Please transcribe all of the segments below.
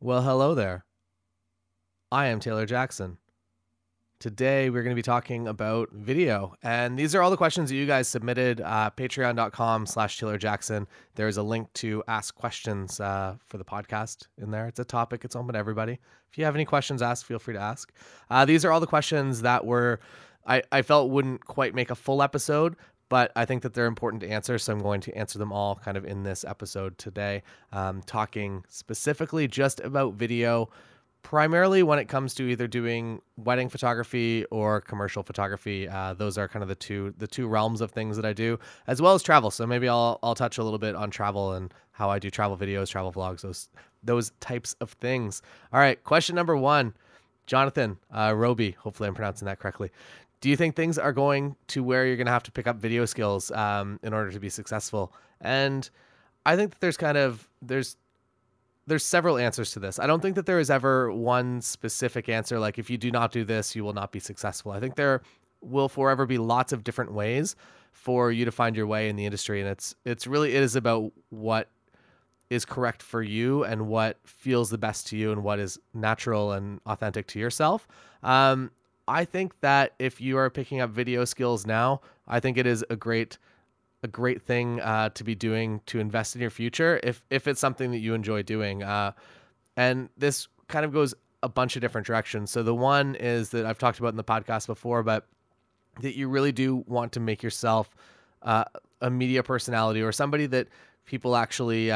Well, hello there. I am Taylor Jackson. Today, we're going to be talking about video. And these are all the questions that you guys submitted. Patreon.com/Taylor Jackson. There's a link to ask questions for the podcast in there. It's a topic, it's open to everybody. If you have any questions asked, feel free to ask. These are all the questions that I felt wouldn't quite make a full episode, but I think that they're important to answer. So I'm going to answer them all kind of in this episode today, talking specifically just about video, primarily when it comes to either doing wedding photography or commercial photography. Those are kind of the two realms of things that I do, as well as travel. So maybe I'll touch a little bit on travel and how I do travel videos, travel vlogs, those types of things. All right, question number one, Jonathan Roby. Hopefully I'm pronouncing that correctly. Do you think things are going to where you're going to have to pick up video skills in order to be successful? And I think that there's several answers to this. I don't think that there is ever one specific answer, like if you do not do this, you will not be successful. I think there will forever be lots of different ways for you to find your way in the industry, and it is about what is correct for you and what feels the best to you and what is natural and authentic to yourself. I think that if you are picking up video skills now, I think it is a great thing to be doing to invest in your future if it's something that you enjoy doing. And this kind of goes a bunch of different directions. So the one is that I've talked about in the podcast before, but that you really do want to make yourself a media personality or somebody that people actually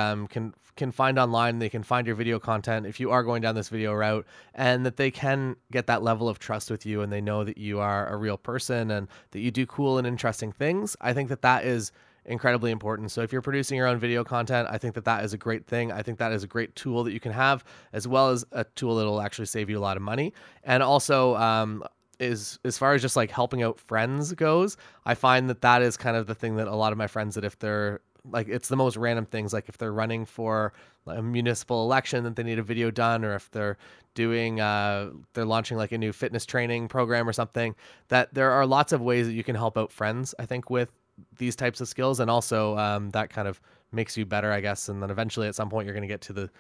can find online. They can find your video content if you are going down this video route, and that they can get that level of trust with you and they know that you are a real person and that you do cool and interesting things. I think that that is incredibly important. So if you're producing your own video content, I think that that is a great thing. I think that is a great tool that you can have, as well as a tool that will actually save you a lot of money. And also, is as far as just like helping out friends goes, I find that that is kind of the thing that a lot of my friends, that if they're like, it's the most random things, like if they're running for a municipal election that they need a video done, or if they're doing they're launching like a new fitness training program or something, that there are lots of ways that you can help out friends, I think, with these types of skills. And also that kind of makes you better, I guess. And then eventually at some point you're going to get to the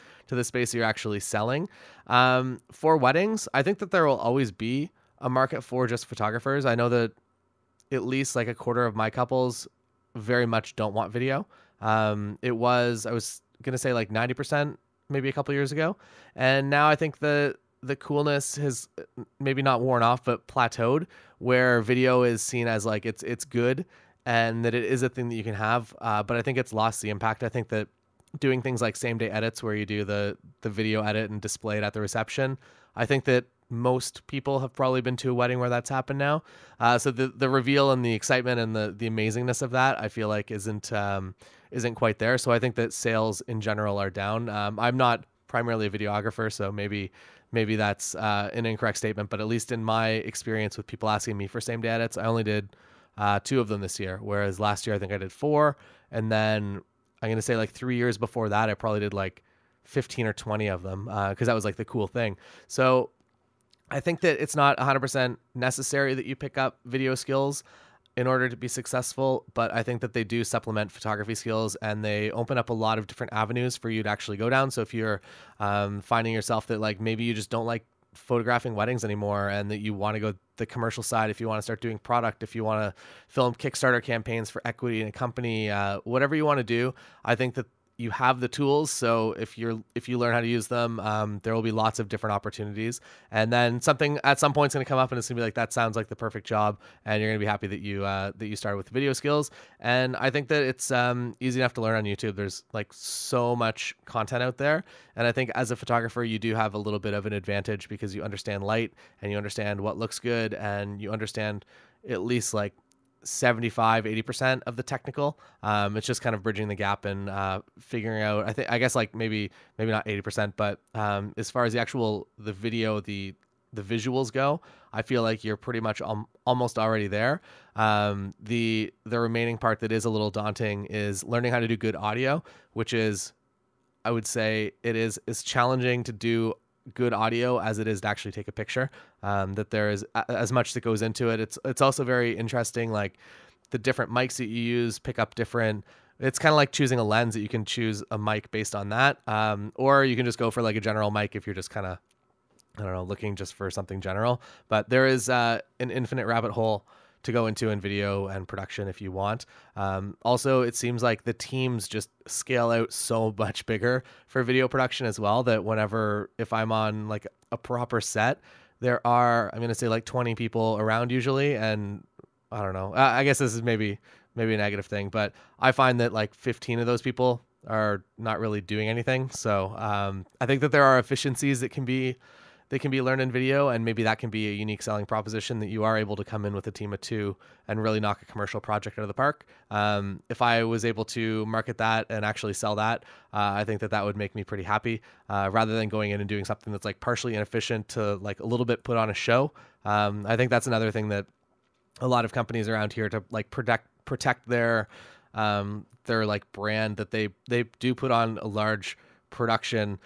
space that you're actually selling. For weddings, I think that there will always be a market for just photographers. I know that at least like a quarter of my couples very much don't want video. I was going to say like 90% maybe a couple years ago. And now I think the coolness has maybe not worn off, but plateaued, where video is seen as like, it's good and that it is a thing that you can have. But I think it's lost the impact. I think that doing things like same day edits where you do the video edit and display it at the reception, I think that most people have probably been to a wedding where that's happened now. So the reveal and the excitement and the amazingness of that, I feel like isn't quite there. So I think that sales in general are down. I'm not primarily a videographer, so maybe that's an incorrect statement, but at least in my experience with people asking me for same day edits, I only did 2 of them this year, whereas last year I think I did 4. And then I'm going to say like 3 years before that, I probably did like 15 or 20 of them because that was like the cool thing. So I think that it's not 100% necessary that you pick up video skills in order to be successful, but I think that they do supplement photography skills and they open up a lot of different avenues for you to actually go down. So if you're finding yourself that like maybe you just don't like photographing weddings anymore and that you want to go the commercial side, if you want to start doing product, if you want to film Kickstarter campaigns for equity in a company, whatever you want to do, I think that you have the tools. So if you learn how to use them, there will be lots of different opportunities. And then something at some point is going to come up and it's going to be like, that sounds like the perfect job. And you're going to be happy that you started with video skills. And I think that it's easy enough to learn on YouTube. There's like so much content out there. And I think as a photographer, you do have a little bit of an advantage because you understand light and you understand what looks good and you understand at least like 75-80% of the technical. It's just kind of bridging the gap and figuring out, I guess like maybe not 80%, but as far as the video, the visuals go, I feel like you're pretty much almost already there. The remaining part that is a little daunting is learning how to do good audio, which is, I would say, it is as challenging to do good audio as it is to actually take a picture. That there is as much that goes into it. It's also very interesting, like the different mics that you use pick up different it's kind of like choosing a lens that you can choose a mic based on that. Or you can just go for like a general mic if you're just kind of, I don't know, looking just for something general. But there is an infinite rabbit hole to go into in video and production if you want. Also, it seems like the teams just scale out so much bigger for video production as well, that if I'm on like a proper set, there are, I'm going to say like 20 people around usually. And I don't know, I guess this is maybe a negative thing, but I find that like 15 of those people are not really doing anything. So I think that there are efficiencies that can be learned in video, and maybe that can be a unique selling proposition, that you are able to come in with a team of 2 and really knock a commercial project out of the park. If I was able to market that and actually sell that, I think that would make me pretty happy, rather than going in and doing something that's like partially inefficient to like a little bit put on a show. I think that's another thing that a lot of companies around here, to like protect their like brand, that they do put on a large production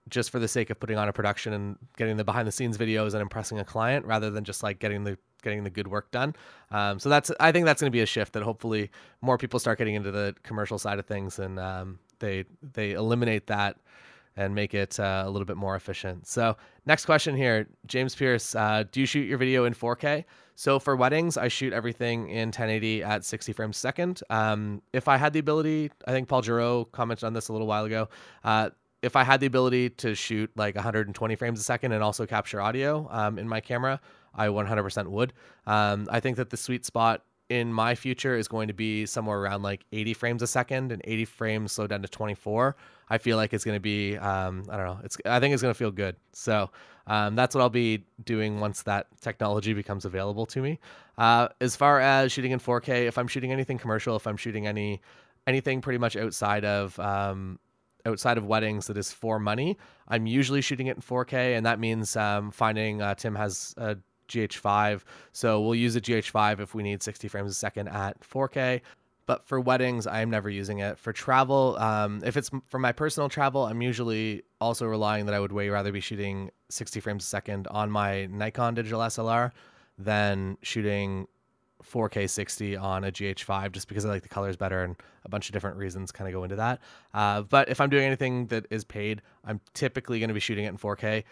just for the sake of putting on a production and getting the behind the scenes videos and impressing a client, rather than just like getting the good work done. So I think that's going to be a shift, that hopefully more people start getting into the commercial side of things, and they eliminate that and make it a little bit more efficient. So next question here, James Pierce, do you shoot your video in 4K? So for weddings, I shoot everything in 1080 at 60 frames a second. If I had the ability, I think Paul Giroux commented on this a little while ago, if I had the ability to shoot like 120 frames a second and also capture audio in my camera, I 100% would. I think that the sweet spot in my future is going to be somewhere around like 80 frames a second, and 80 frames slowed down to 24. I feel like it's going to be, I don't know, I think it's going to feel good. So that's what I'll be doing once that technology becomes available to me. As far as shooting in 4K, if I'm shooting anything commercial, if I'm shooting anything pretty much outside of weddings that is for money, I'm usually shooting it in 4K, and that means finding Tim has a GH5, so we'll use a GH5 if we need 60 frames a second at 4K. But for weddings, I'm never using it. For travel, if it's for my personal travel, I'm usually also relying that I would way rather be shooting 60 frames a second on my Nikon digital SLR than shooting 4K 60 on a GH5, just because I like the colors better, and a bunch of different reasons kind of go into that. But if I'm doing anything that is paid, I'm typically going to be shooting it in 4K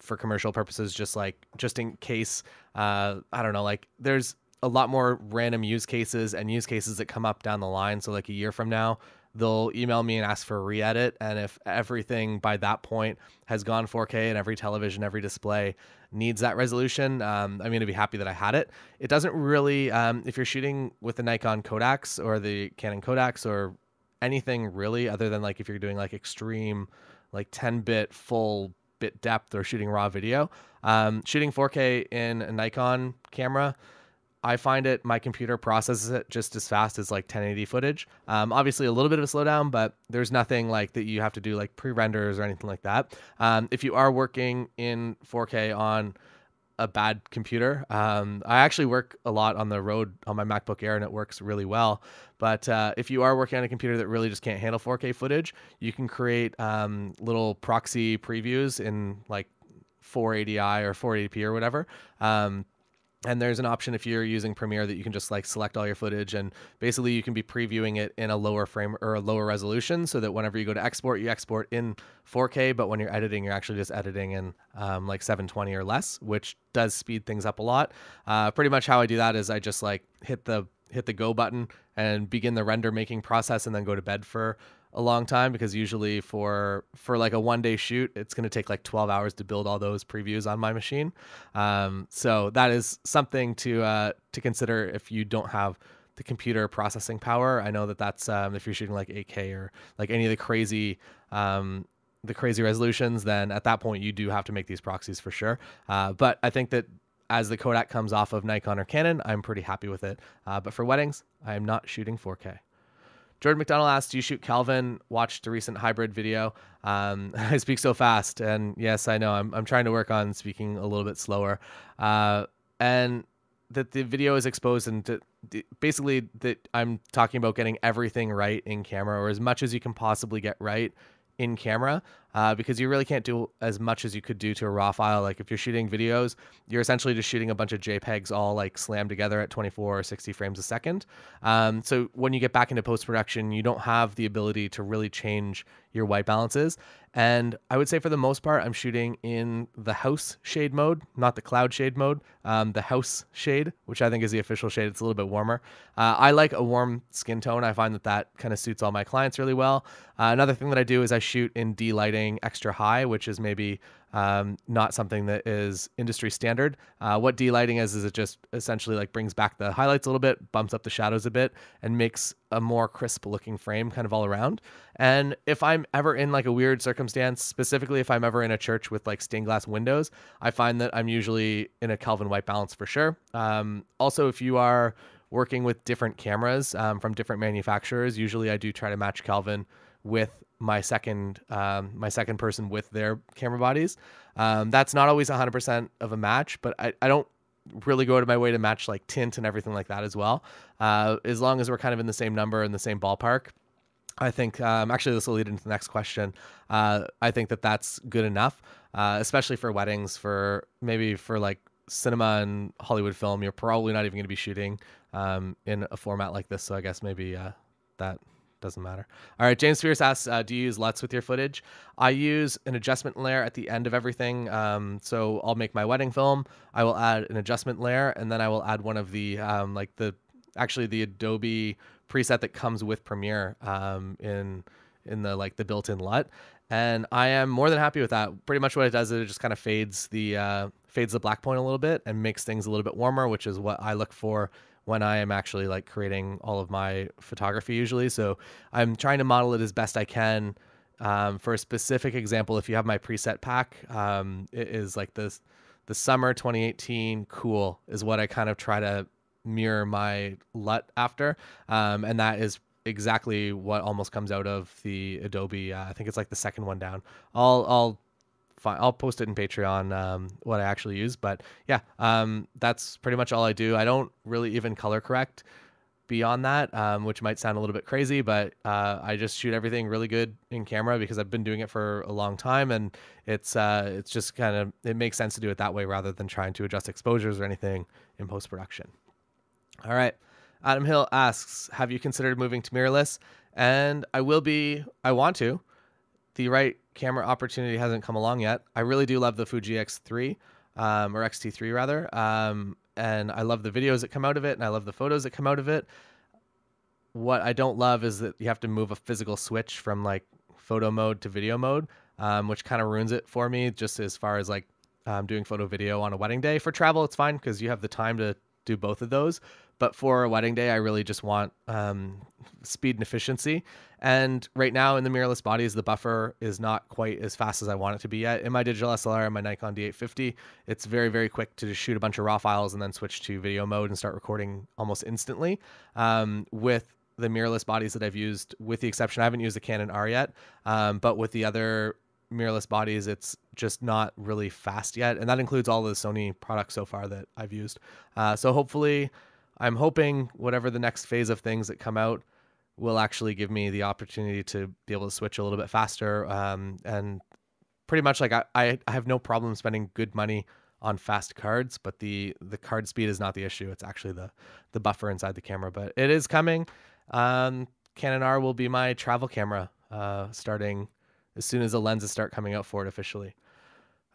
for commercial purposes, just in case, I don't know, like there's a lot more random use cases that come up down the line. So like a year from now, they'll email me and ask for a re-edit. And if everything by that point has gone 4K and every television, every display needs that resolution, I'm going to be happy that I had it. It doesn't really, if you're shooting with the Nikon Kodaks or the Canon Kodaks or anything really, other than like if you're doing like extreme, like 10-bit full bit depth or shooting raw video, shooting 4K in a Nikon camera, I find my computer processes it just as fast as like 1080 footage. Obviously a little bit of a slowdown, but there's nothing like that you have to do like pre-renders or anything like that. If you are working in 4K on a bad computer, I actually work a lot on the road on my MacBook Air, and it works really well. But if you are working on a computer that really just can't handle 4K footage, you can create little proxy previews in like 480i or 480p or whatever. And there's an option if you're using Premiere that you can just like select all your footage, and basically you can be previewing it in a lower frame or a lower resolution, so that whenever you go to export, you export in 4K, but when you're editing, you're actually just editing in like 720 or less, which does speed things up a lot. Pretty much how I do that is I just like hit the go button and begin the render making process, and then go to bed for a long time, because usually for like a 1-day shoot, it's going to take like 12 hours to build all those previews on my machine. So that is something to consider if you don't have the computer processing power. I know that's if you're shooting like 8K or like any of the crazy resolutions, then at that point you do have to make these proxies for sure. But I think that as the Kodak comes off of Nikon or Canon, I'm pretty happy with it. But for weddings, I am not shooting 4K. Jordan McDonald asked, do you shoot Calvin? Watched the recent hybrid video. I speak so fast, and yes, I know I'm trying to work on speaking a little bit slower. And that the video is exposed, and basically that I'm talking about getting everything right in camera, or as much as you can possibly get right in camera. because you really can't do as much as you could do to a raw file. Like if you're shooting videos, you're essentially just shooting a bunch of JPEGs all like slammed together at 24 or 60 frames a second. So when you get back into post-production, you don't have the ability to really change your white balances. And I would say for the most part, I'm shooting in the house shade mode, not the cloud shade mode, the house shade, which I think is the official shade. It's a little bit warmer. I like a warm skin tone. I find that that kind of suits all my clients really well. Another thing that I do is I shoot in D-lighting extra high, which is maybe not something that is industry standard. What D-lighting is it just essentially like brings back the highlights a little bit, bumps up the shadows a bit, and makes a more crisp looking frame kind of all around. And if I'm ever in like a weird circumstance, specifically if I'm ever in a church with like stained glass windows, I find that I'm usually in a Kelvin white balance for sure. Also, if you are working with different cameras from different manufacturers, usually I do try to match Kelvin with my second person with their camera bodies. That's not always 100% of a match, but I don't really go out of my way to match like tint and everything like that as well. As long as we're kind of in the same number in the same ballpark, I think actually this will lead into the next question. I think that that's good enough, especially for weddings, for maybe for like cinema and Hollywood film. You're probably not even going to be shooting in a format like this. So I guess maybe that doesn't matter. All right. James Pierce asks, do you use LUTs with your footage? I use an adjustment layer at the end of everything. So I'll make my wedding film. I will add an adjustment layer, and then I will add one of the actually the Adobe preset that comes with Premiere in the like the built-in LUT. And I am more than happy with that. Pretty much what it does is it just kind of fades the black point a little bit and makes things a little bit warmer, which is what I look for when I am actually like creating all of my photography usually. So I'm trying to model it as best I can. For a specific example, if you have my preset pack, it is like the summer 2018 cool is what I kind of try to mirror my LUT after. And that is exactly what almost comes out of the Adobe. I think it's like the second one down. I'll post it in Patreon, what I actually use, but yeah, that's pretty much all I do. I don't really even color correct beyond that, which might sound a little bit crazy, but I just shoot everything really good in camera because I've been doing it for a long time, and it's just kind of, it makes sense to do it that way rather than trying to adjust exposures or anything in post-production. All right. Adam Hill asks, have you considered moving to mirrorless? And I want to. The right camera opportunity hasn't come along yet. I really do love the Fuji X3, or X-T3 rather. And I love the videos that come out of it, and I love the photos that come out of it. What I don't love is that you have to move a physical switch from like photo mode to video mode, which kind of ruins it for me, just as far as like doing photo video on a wedding day. For travel, it's fine because you have the time to do both of those. But for a wedding day, I really just want speed and efficiency. And right now in the mirrorless bodies, the buffer is not quite as fast as I want it to be yet. In my digital SLR and my Nikon D850, it's very, very quick to just shoot a bunch of raw files and then switch to video mode and start recording almost instantly. With the mirrorless bodies that I've used, with the exception, I haven't used the Canon R yet, but with the other mirrorless bodies, it's just not really fast yet. And that includes all the Sony products so far that I've used. So hopefully, I'm hoping whatever the next phase of things that come out will actually give me the opportunity to be able to switch a little bit faster. And pretty much like I have no problem spending good money on fast cards, but the card speed is not the issue. It's actually the buffer inside the camera, but it is coming. Canon R will be my travel camera starting as soon as the lenses start coming out for it officially.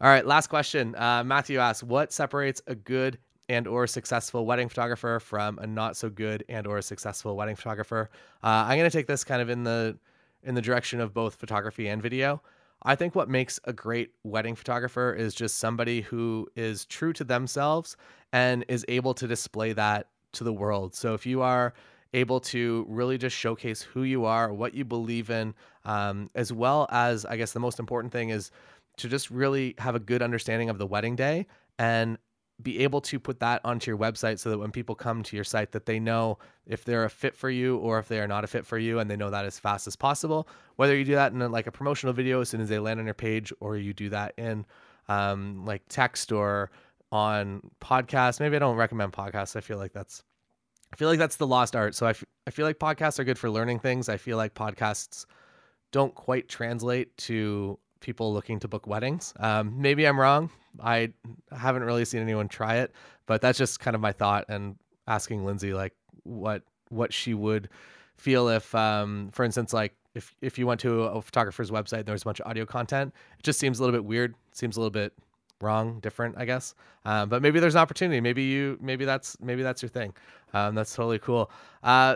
All right, last question. Matthew asks, what separates a good and or successful wedding photographer from a not so good and or successful wedding photographer? I'm going to take this kind of in the direction of both photography and video. I think what makes a great wedding photographer is just somebody who is true to themselves and is able to display that to the world. So if you are able to really just showcase who you are, what you believe in, as well as, I guess the most important thing is to just really have a good understanding of the wedding day and be able to put that onto your website so that when people come to your site that they know if they're a fit for you or if they are not a fit for you, and they know that as fast as possible. Whether you do that in like a promotional video as soon as they land on your page, or you do that in like text or on podcasts. Maybe I don't recommend podcasts. I feel like that's the lost art. So I feel like podcasts are good for learning things. I feel like podcasts don't quite translate to people looking to book weddings. Maybe I'm wrong. I haven't really seen anyone try it, but that's just kind of my thought, and asking Lindsay like what she would feel if, for instance, like if you went to a photographer's website and there was a bunch of audio content, it just seems a little bit weird. Seems a little bit wrong, different, I guess. But maybe there's an opportunity. Maybe that's your thing. That's totally cool.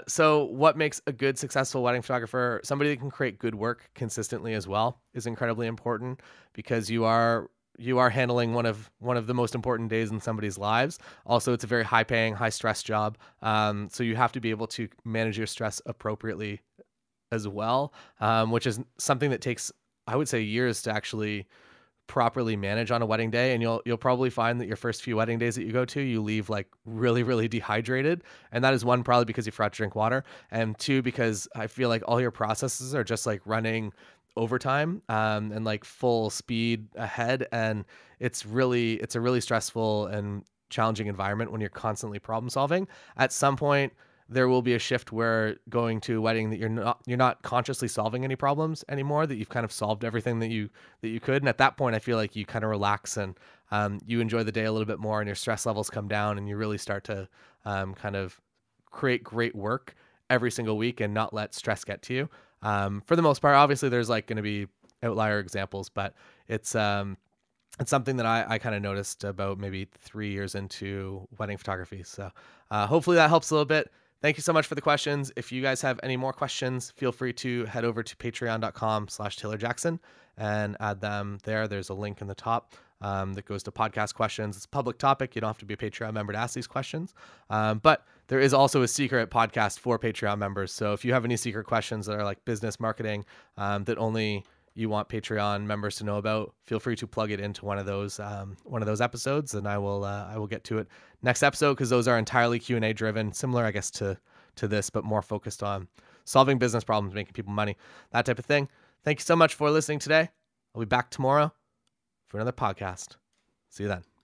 So what makes a good, successful wedding photographer? Somebody that can create good work consistently as well is incredibly important, because you are handling one of the most important days in somebody's lives. Also, it's a very high paying, high stress job. So you have to be able to manage your stress appropriately as well, which is something that takes, I would say, years to actually properly manage on a wedding day. And you'll probably find that your first few wedding days that you go to, you leave like really, really dehydrated. And that is, one, probably because you forgot to drink water, and two, because I feel like all your processes are just like running overtime, and like full speed ahead. And it's a really stressful and challenging environment when you're constantly problem solving. At some point, there will be a shift where going to a wedding that you're not consciously solving any problems anymore, that you've kind of solved everything that you could. And at that point, I feel like you kind of relax, and you enjoy the day a little bit more, and your stress levels come down, and you really start to kind of create great work every single week and not let stress get to you. For the most part, obviously there's like going to be outlier examples, but it's something that I kind of noticed about maybe 3 years into wedding photography. So hopefully that helps a little bit. Thank you so much for the questions. If you guys have any more questions, feel free to head over to patreon.com/Taylor Jackson and add them there. There's a link in the top that goes to podcast questions. It's a public topic. You don't have to be a Patreon member to ask these questions. But there is also a secret podcast for Patreon members. So if you have any secret questions that are like business marketing, that only you want Patreon members to know about, feel free to plug it into one of those episodes, and I will get to it next episode, because those are entirely Q&A driven, similar, I guess, to this, but more focused on solving business problems, making people money, that type of thing. Thank you so much for listening today. I'll be back tomorrow for another podcast. See you then.